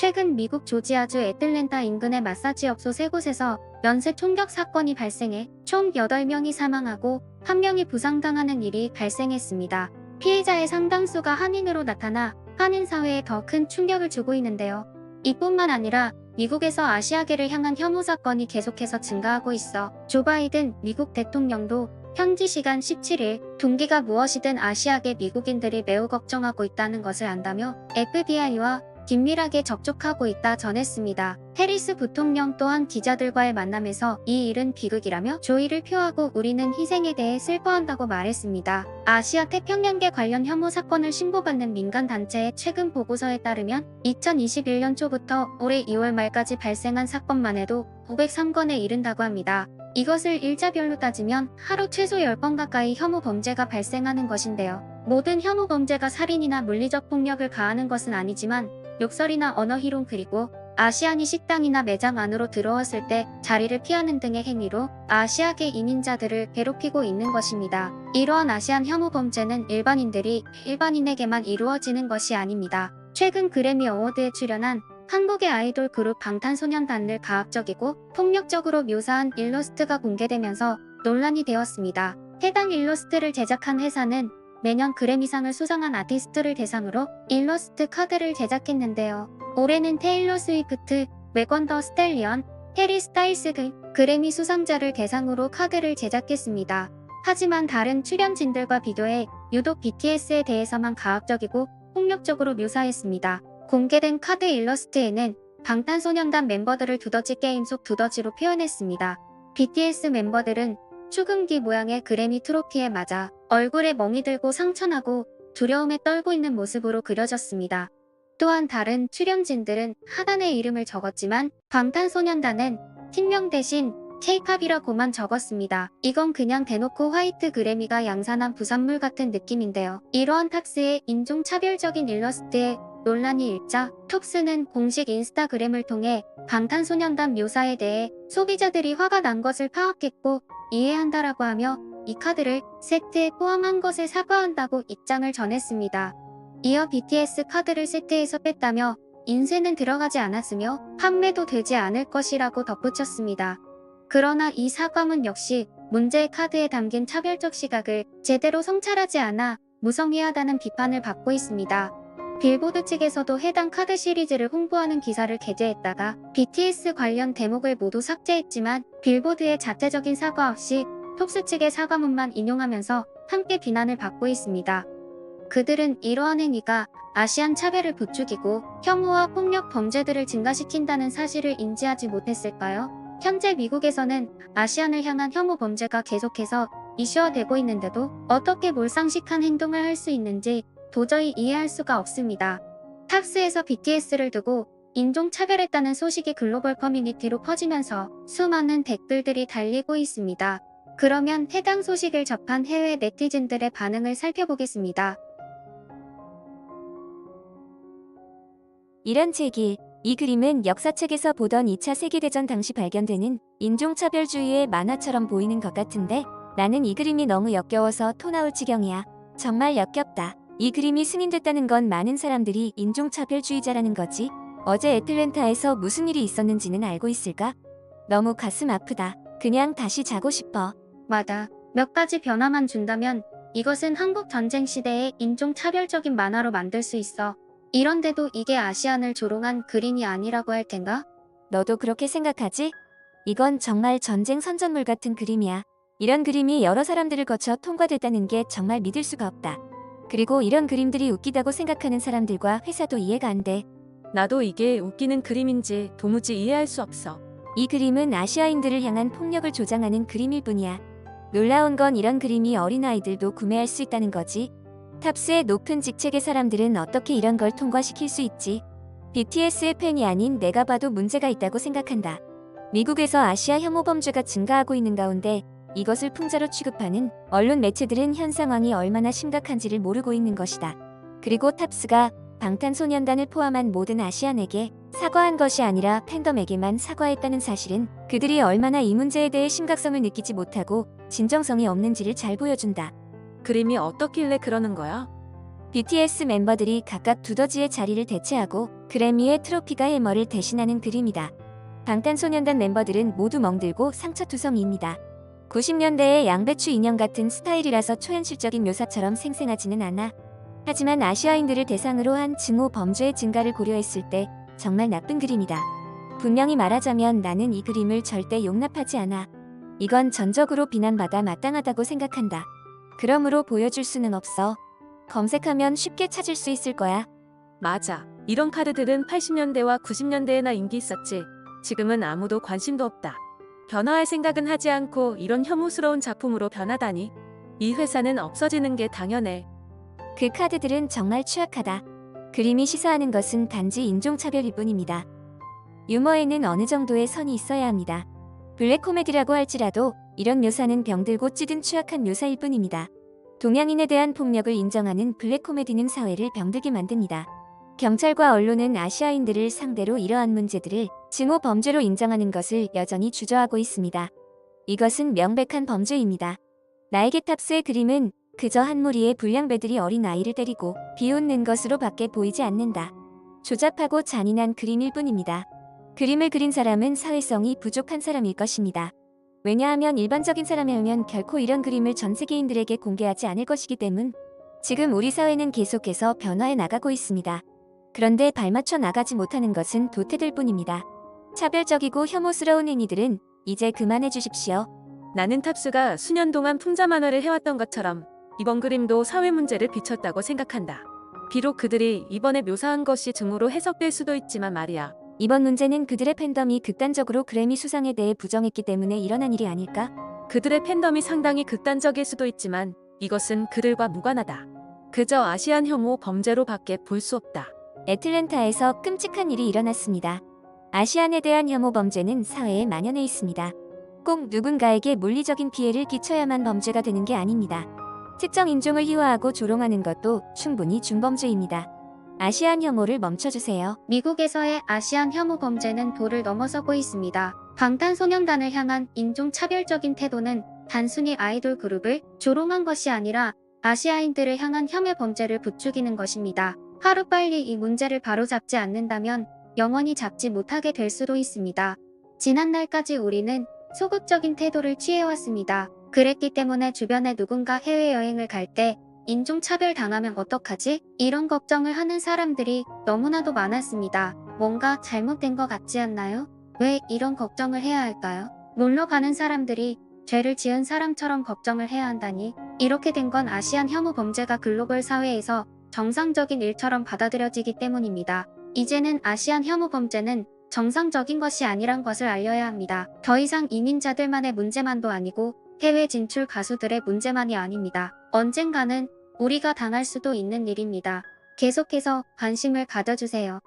최근 미국 조지아주 애틀랜타 인근의 마사지업소 3곳에서 연쇄 총격 사건이 발생해 총 8명이 사망하고 1명이 부상당하는 일이 발생했습니다. 피해자의 상당수가 한인으로 나타나 한인 사회에 더 큰 충격을 주고 있는데요. 이뿐만 아니라 미국에서 아시아계를 향한 혐오 사건이 계속해서 증가하고 있어 조 바이든 미국 대통령도 현지 시간 17일 동기가 무엇이든 아시아계 미국인들이 매우 걱정하고 있다는 것을 안다며 FBI와 긴밀하게 접촉하고 있다 전했습니다. 해리스 부통령 또한 기자들과의 만남에서 이 일은 비극이라며 조의를 표하고 우리는 희생에 대해 슬퍼한다고 말했습니다. 아시아 태평양계 관련 혐오 사건을 신고받는 민간단체의 최근 보고서에 따르면 2021년 초부터 올해 2월 말까지 발생한 사건만 해도 503건에 이른다고 합니다. 이것을 일자별로 따지면 하루 최소 10건 가까이 혐오 범죄가 발생하는 것인데요. 모든 혐오 범죄가 살인이나 물리적 폭력을 가하는 것은 아니지만 욕설이나 언어 희롱 그리고 아시안이 식당이나 매장 안으로 들어왔을 때 자리를 피하는 등의 행위로 아시아계 이민자들을 괴롭히고 있는 것입니다. 이러한 아시안 혐오 범죄는 일반인에게만 이루어지는 것이 아닙니다. 최근 그래미 어워드에 출연한 한국의 아이돌 그룹 방탄소년단을 가학적이고 폭력적으로 묘사한 일러스트가 공개되면서 논란이 되었습니다. 해당 일러스트를 제작한 회사는 매년 그래미상을 수상한 아티스트를 대상으로 일러스트 카드를 제작했는데요. 올해는 테일러 스위프트, 메건 더 스텔리언, 해리 스타일스 등 그래미 수상자를 대상으로 카드를 제작했습니다. 하지만 다른 출연진들과 비교해 유독 BTS에 대해서만 가학적이고 폭력적으로 묘사했습니다. 공개된 카드 일러스트에는 방탄소년단 멤버들을 두더지 게임 속 두더지로 표현했습니다. BTS 멤버들은 추금기 모양의 그래미 트로피에 맞아 얼굴에 멍이 들고 상처나고 두려움에 떨고 있는 모습으로 그려졌습니다. 또한 다른 출연진들은 하단에 이름을 적었지만 방탄소년단은 팀명 대신 K-팝이라고만 적었습니다. 이건 그냥 대놓고 화이트 그래미가 양산한 부산물 같은 느낌인데요. 이러한 탑스의 인종차별적인 일러스트에 논란이 일자 톱스는 공식 인스타그램을 통해 방탄소년단 묘사에 대해 소비자들이 화가 난 것을 파악했고 이해한다라고 하며 이 카드를 세트에 포함한 것을 사과한다고 입장을 전했습니다. 이어 BTS 카드를 세트에서 뺐다며 인쇄는 들어가지 않았으며 판매도 되지 않을 것이라고 덧붙였습니다. 그러나 이 사과문 역시 문제의 카드에 담긴 차별적 시각을 제대로 성찰하지 않아 무성의하다는 비판을 받고 있습니다. 빌보드 측에서도 해당 카드 시리즈를 홍보하는 기사를 게재했다가 BTS 관련 대목을 모두 삭제했지만 빌보드의 자체적인 사과 없이 톱스 측의 사과문만 인용하면서 함께 비난을 받고 있습니다. 그들은 이러한 행위가 아시안 차별을 부추기고 혐오와 폭력 범죄들을 증가시킨다는 사실을 인지하지 못했을까요? 현재 미국에서는 아시안을 향한 혐오 범죄가 계속해서 이슈화되고 있는데도 어떻게 몰상식한 행동을 할 수 있는지 도저히 이해할 수가 없습니다. 탑스에서 BTS를 두고 인종차별했다는 소식이 글로벌 커뮤니티로 퍼지면서 수많은 댓글들이 달리고 있습니다. 그러면 해당 소식을 접한 해외 네티즌들의 반응을 살펴보겠습니다. 이런 제기, 이 그림은 역사책에서 보던 2차 세계대전 당시 발견되는 인종차별주의의 만화처럼 보이는 것 같은데 나는 이 그림이 너무 역겨워서 토 나올 지경이야. 정말 역겹다. 이 그림이 승인됐다는 건 많은 사람들이 인종차별주의자라는 거지. 어제 애틀랜타에서 무슨 일이 있었는지는 알고 있을까? 너무 가슴 아프다. 그냥 다시 자고 싶어. 맞아. 몇 가지 변화만 준다면 이것은 한국 전쟁 시대의 인종차별적인 만화로 만들 수 있어. 이런데도 이게 아시안을 조롱한 그림이 아니라고 할 텐가? 너도 그렇게 생각하지? 이건 정말 전쟁 선전물 같은 그림이야. 이런 그림이 여러 사람들을 거쳐 통과됐다는 게 정말 믿을 수가 없다. 그리고 이런 그림들이 웃기다고 생각하는 사람들과 회사도 이해가 안 돼. 나도 이게 웃기는 그림인지 도무지 이해할 수 없어. 이 그림은 아시아인들을 향한 폭력을 조장하는 그림일 뿐이야. 놀라운 건 이런 그림이 어린아이들도 구매할 수 있다는 거지. 탑스의 높은 직책의 사람들은 어떻게 이런 걸 통과시킬 수 있지? BTS의 팬이 아닌 내가 봐도 문제가 있다고 생각한다. 미국에서 아시아 혐오 범죄가 증가하고 있는 가운데 이것을 풍자로 취급하는 언론 매체들은 현 상황이 얼마나 심각한지를 모르고 있는 것이다. 그리고 탑스가 방탄소년단을 포함한 모든 아시안에게 사과한 것이 아니라 팬덤에게만 사과했다는 사실은 그들이 얼마나 이 문제에 대해 심각성을 느끼지 못하고 진정성이 없는지를 잘 보여준다. 그림이 어떻길래 그러는 거야? BTS 멤버들이 각각 두더지의 자리를 대체하고 그래미의 트로피가 해머를 대신하는 그림이다. 방탄소년단 멤버들은 모두 멍들고 상처투성이입니다. 90년대의 양배추 인형 같은 스타일이라서 초현실적인 묘사처럼 생생하지는 않아. 하지만 아시아인들을 대상으로 한 증오 범죄의 증가를 고려했을 때 정말 나쁜 그림이다. 분명히 말하자면 나는 이 그림을 절대 용납하지 않아. 이건 전적으로 비난받아 마땅하다고 생각한다. 그러므로 보여줄 수는 없어. 검색하면 쉽게 찾을 수 있을 거야. 맞아. 이런 카드들은 80년대와 90년대에나 인기 있었지. 지금은 아무도 관심도 없다. 변화할 생각은 하지 않고 이런 혐오스러운 작품으로 변하다니. 이 회사는 없어지는 게 당연해. 그 카드들은 정말 취약하다. 그림이 시사하는 것은 단지 인종차별일 뿐입니다. 유머에는 어느 정도의 선이 있어야 합니다. 블랙 코미디라고 할지라도 이런 묘사는 병들고 찌든 취약한 묘사일 뿐입니다. 동양인에 대한 폭력을 인정하는 블랙 코미디는 사회를 병들게 만듭니다. 경찰과 언론은 아시아인들을 상대로 이러한 문제들을 증오 범죄로 인정하는 것을 여전히 주저하고 있습니다. 이것은 명백한 범죄입니다. 나에게 탑스의 그림은 그저 한 무리의 불량배들이 어린 아이를 때리고 비웃는 것으로 밖에 보이지 않는다. 조잡하고 잔인한 그림일 뿐입니다. 그림을 그린 사람은 사회성이 부족한 사람일 것입니다. 왜냐하면 일반적인 사람이라면 결코 이런 그림을 전 세계인들에게 공개하지 않을 것이기 때문. 지금 우리 사회는 계속해서 변화해 나가고 있습니다. 그런데 발맞춰 나가지 못하는 것은 도태될 뿐입니다. 차별적이고 혐오스러운 행위들은 이제 그만해 주십시오. 나는 탑스가 수년 동안 풍자 만화를 해왔던 것처럼 이번 그림도 사회 문제를 비췄다고 생각한다. 비록 그들이 이번에 묘사한 것이 증오로 해석될 수도 있지만 말이야. 이번 문제는 그들의 팬덤이 극단적으로 그래미 수상에 대해 부정했기 때문에 일어난 일이 아닐까? 그들의 팬덤이 상당히 극단적일 수도 있지만 이것은 그들과 무관하다. 그저 아시안 혐오 범죄로 밖에 볼 수 없다. 애틀랜타에서 끔찍한 일이 일어났습니다. 아시안에 대한 혐오 범죄는 사회에 만연해 있습니다. 꼭 누군가에게 물리적인 피해를 끼쳐야만 범죄가 되는 게 아닙니다. 특정 인종을 희화하고 조롱하는 것도 충분히 중범죄입니다. 아시안 혐오를 멈춰주세요. 미국에서의 아시안 혐오 범죄는 도를 넘어서고 있습니다. 방탄소년단을 향한 인종차별적인 태도는 단순히 아이돌 그룹을 조롱한 것이 아니라 아시아인들을 향한 혐오 범죄를 부추기는 것입니다. 하루빨리 이 문제를 바로잡지 않는다면 영원히 잡지 못하게 될 수도 있습니다. 지난날까지 우리는 소극적인 태도를 취해왔습니다. 그랬기 때문에 주변에 누군가 해외여행을 갈 때 인종차별 당하면 어떡하지? 이런 걱정을 하는 사람들이 너무나도 많았습니다. 뭔가 잘못된 것 같지 않나요? 왜 이런 걱정을 해야 할까요? 놀러 가는 사람들이 죄를 지은 사람처럼 걱정을 해야 한다니. 이렇게 된 건 아시안 혐오 범죄가 글로벌 사회에서 정상적인 일처럼 받아들여지기 때문입니다. 이제는 아시안 혐오 범죄는 정상적인 것이 아니란 것을 알려야 합니다. 더 이상 이민자들만의 문제만도 아니고 해외 진출 가수들의 문제만이 아닙니다. 언젠가는 우리가 당할 수도 있는 일입니다. 계속해서 관심을 가져주세요.